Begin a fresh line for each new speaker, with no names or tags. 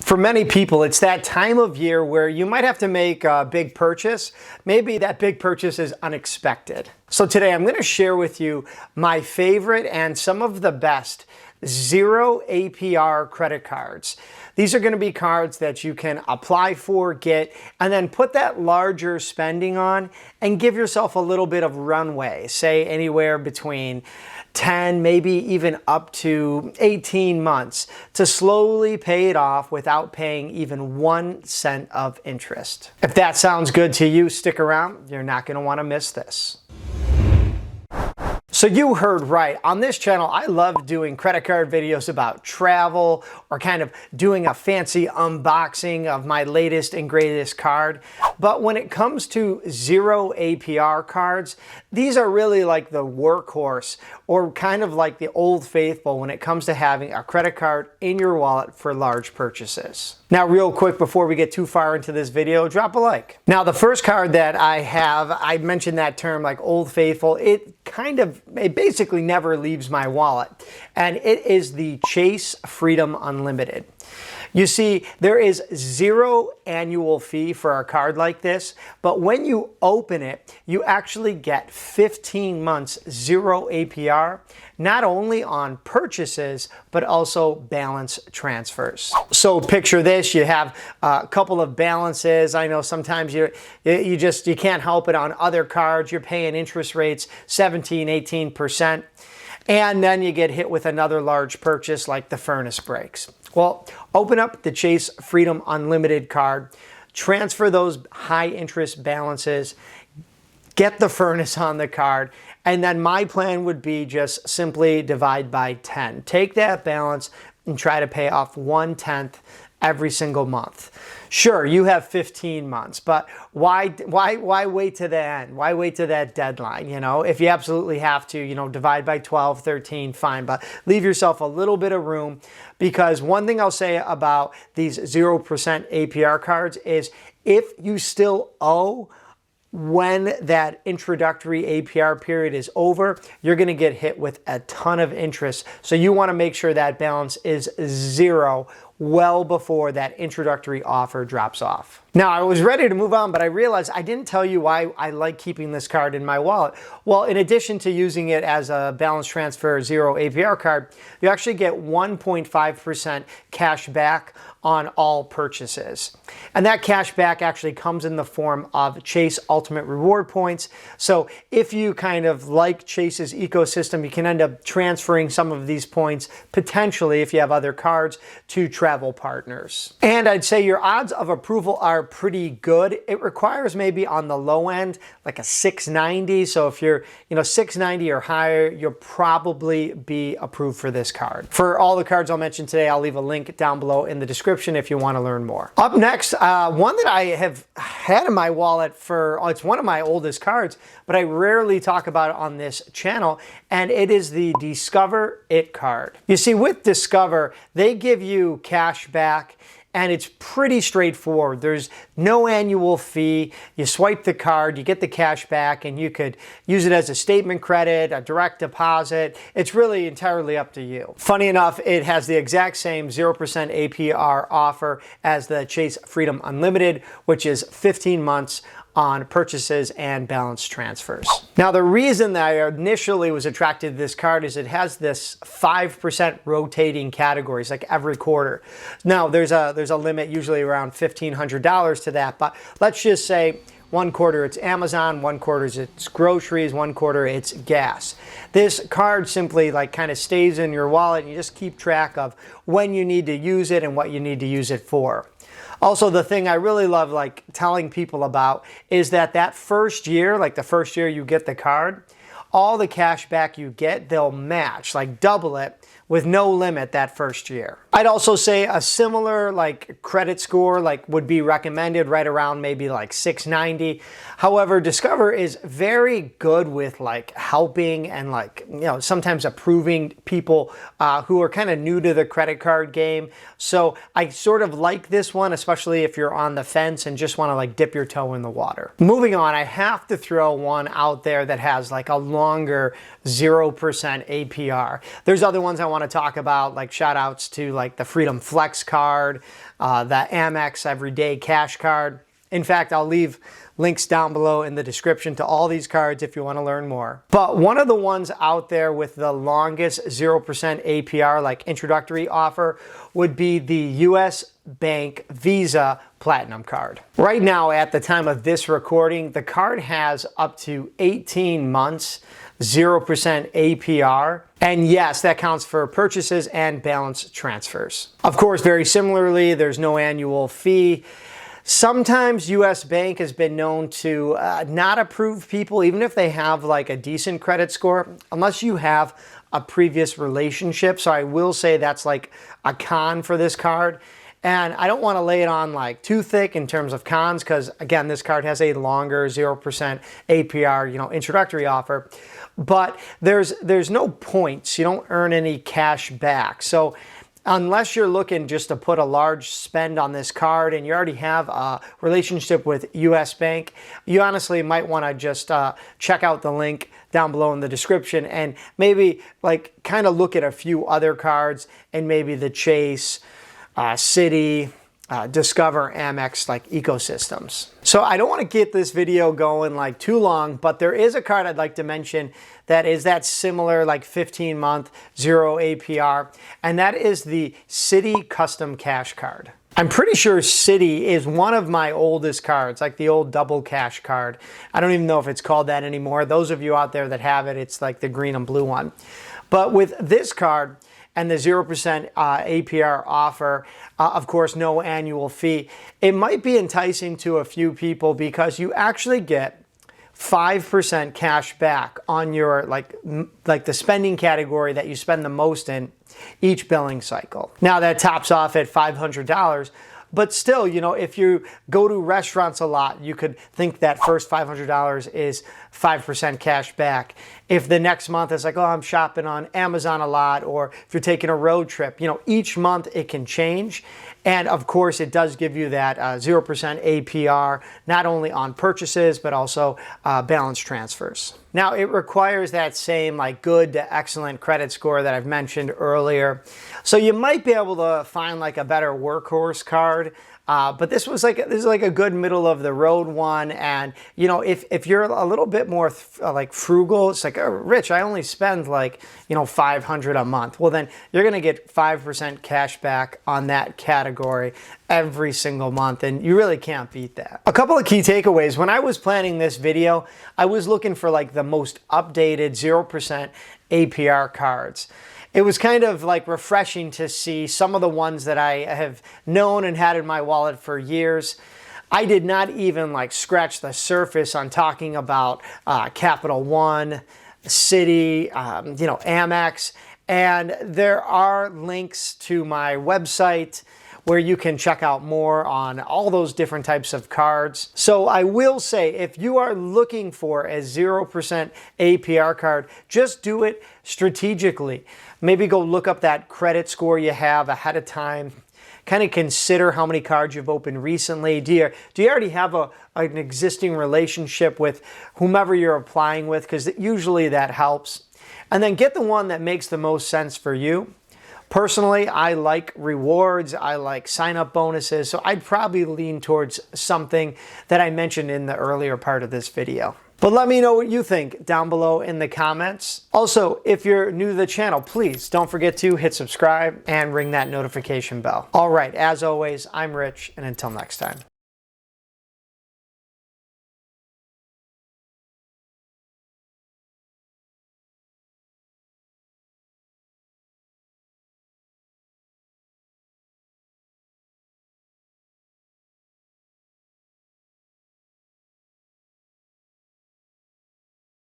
For many people, it's that time of year where you might have to make a big purchase. Maybe that big purchase is unexpected. So today I'm going to share with you my favorite and some of the best 0 APR credit cards. These are going to be cards that you can apply for, get, and then put that larger spending on and give yourself a little bit of runway, say anywhere between 10, maybe even up to 18 months to slowly pay it off without paying even 1 cent of interest. If that sounds good to you, stick around. You're not going to want to miss this. So you heard right. On this channel, I love doing credit card videos about travel or kind of doing a fancy unboxing of my latest and greatest card. But when it comes to 0 APR cards, these are really like the workhorse or kind of like the old faithful when it comes to having a credit card in your wallet for large purchases. Now, real quick, before we get too far into this video, drop a like. Now, the first card that I have, I mentioned that term like old faithful. It basically never leaves my wallet. And it is the Chase Freedom Unlimited. You see, there is 0 annual fee for a card like this, but when you open it, you actually get 15 months 0 APR, not only on purchases, but also balance transfers. So picture this, you have a couple of balances. I know sometimes you can't help it on other cards. You're paying interest rates 17, 18%. And then you get hit with another large purchase like the furnace breaks. Well, open up the Chase Freedom Unlimited card, transfer those high interest balances, get the furnace on the card, and then my plan would be just simply divide by 10. Take that balance and try to pay off 1/10 every single month. Sure, you have 15 months, but why wait to the end? Why wait to that deadline? You know, if you absolutely have to, divide by 12, 13, fine, but leave yourself a little bit of room, because one thing I'll say about these 0% APR cards is if you still owe when that introductory APR period is over, you're going to get hit with a ton of interest. So you want to make sure that balance is 0 well before that introductory offer drops off. Now, I was ready to move on, but I realized I didn't tell you why I like keeping this card in my wallet. Well, in addition to using it as a balance transfer 0 APR card, you actually get 1.5% cash back on all purchases. And that cash back actually comes in the form of Chase Ultimate Reward points. So if you kind of like Chase's ecosystem, you can end up transferring some of these points, potentially if you have other cards, to travel partners. And I'd say your odds of approval are pretty good. It requires maybe on the low end, like a 690. So if you're 690 or higher, you'll probably be approved for this card. For all the cards I'll mention today, I'll leave a link down below in the description if you want to learn more. Up next, one that I have had in my wallet it's one of my oldest cards, but I rarely talk about it on this channel, and it is the Discover It card. You see, with Discover, they give you cash back, and it's pretty straightforward. There's no annual fee. You swipe the card, you get the cash back, and you could use it as a statement credit, a direct deposit. It's really entirely up to you. Funny enough, it has the exact same 0% APR offer as the Chase Freedom Unlimited, which is 15 months on purchases and balance transfers. Now, the reason that I initially was attracted to this card is it has this 5% rotating categories like every quarter. Now, there's a limit usually around $1,500 to that, but let's just say 1 quarter it's Amazon, 1 quarter it's groceries, 1 quarter it's gas. This card simply kind of stays in your wallet, and you just keep track of when you need to use it and what you need to use it for. Also, the thing I really love telling people about is that first year, the first year you get the card, all the cash back you get, they'll match, double it with no limit that first year. I'd also say a similar credit score would be recommended right around maybe 690. However, Discover is very good with helping and sometimes approving people who are kind of new to the credit card game. So I sort of like this one, especially if you're on the fence and just want to dip your toe in the water. Moving on, I have to throw one out there that has a longer 0% APR. There's other ones I want want to talk about, like shout outs to like the Freedom Flex card, the Amex Everyday Cash card. In fact, I'll leave links down below in the description to all these cards if you want to learn more. But one of the ones out there with the longest 0% APR, like introductory offer, would be the US Bank Visa Platinum card. Right now, at the time of this recording, the card has up to 18 months, 0% APR. And yes, that counts for purchases and balance transfers. Of course, very similarly, there's no annual fee. Sometimes US Bank has been known to not approve people, even if they have like a decent credit score, unless you have a previous relationship. So I will say that's like a con for this card. And I don't want to lay it on like too thick in terms of cons, because again, this card has a longer 0% APR, introductory offer. But there's no points. You don't earn any cash back. So unless you're looking just to put a large spend on this card and you already have a relationship with US Bank, you honestly might want to just check out the link down below in the description and maybe like kind of look at a few other cards and maybe the Chase, Citi, Discover, Amex like ecosystems. So I don't want to get this video going like too long, but there is a card I'd like to mention that is that similar like 15-month 0 APR, and that is the Citi Custom Cash card. I'm pretty sure Citi is one of my oldest cards, like the old double cash card. I don't even know if it's called that anymore. Those of you out there that have it, it's like the green and blue one. But with this card and the 0% APR offer, of course, no annual fee, it might be enticing to a few people because you actually get 5% cash back on your like the spending category that you spend the most in each billing cycle. Now that tops off at $500, but still, if you go to restaurants a lot, you could think that first $500 is 5% cash back. If the next month is like, oh, I'm shopping on Amazon a lot, or if you're taking a road trip, each month it can change. And of course, it does give you that 0% APR, not only on purchases, but also balance transfers. Now, it requires that same like good to excellent credit score that I've mentioned earlier. So you might be able to find like a better workhorse card. But this is like a good middle of the road one. And if you're a little bit more like frugal, it's like, oh, Rich, I only spend like $500 a month. Well, then you're gonna get 5% cash back on that category every single month, and you really can't beat that. A couple of key takeaways. When I was planning this video, I was looking for like the most updated 0% APR cards. It was kind of like refreshing to see some of the ones that I have known and had in my wallet for years. I did not even like scratch the surface on talking about Capital One, Citi, Amex, and there are links to my website where you can check out more on all those different types of cards. So I will say, if you are looking for a 0% APR card, just do it strategically. Maybe go look up that credit score you have ahead of time. Kind of consider how many cards you've opened recently. Do you already have an existing relationship with whomever you're applying with? Because usually that helps. And then get the one that makes the most sense for you. Personally, I like rewards, I like sign-up bonuses, so I'd probably lean towards something that I mentioned in the earlier part of this video. But let me know what you think down below in the comments. Also, if you're new to the channel, please don't forget to hit subscribe and ring that notification bell. All right, as always, I'm Rich, and until next time.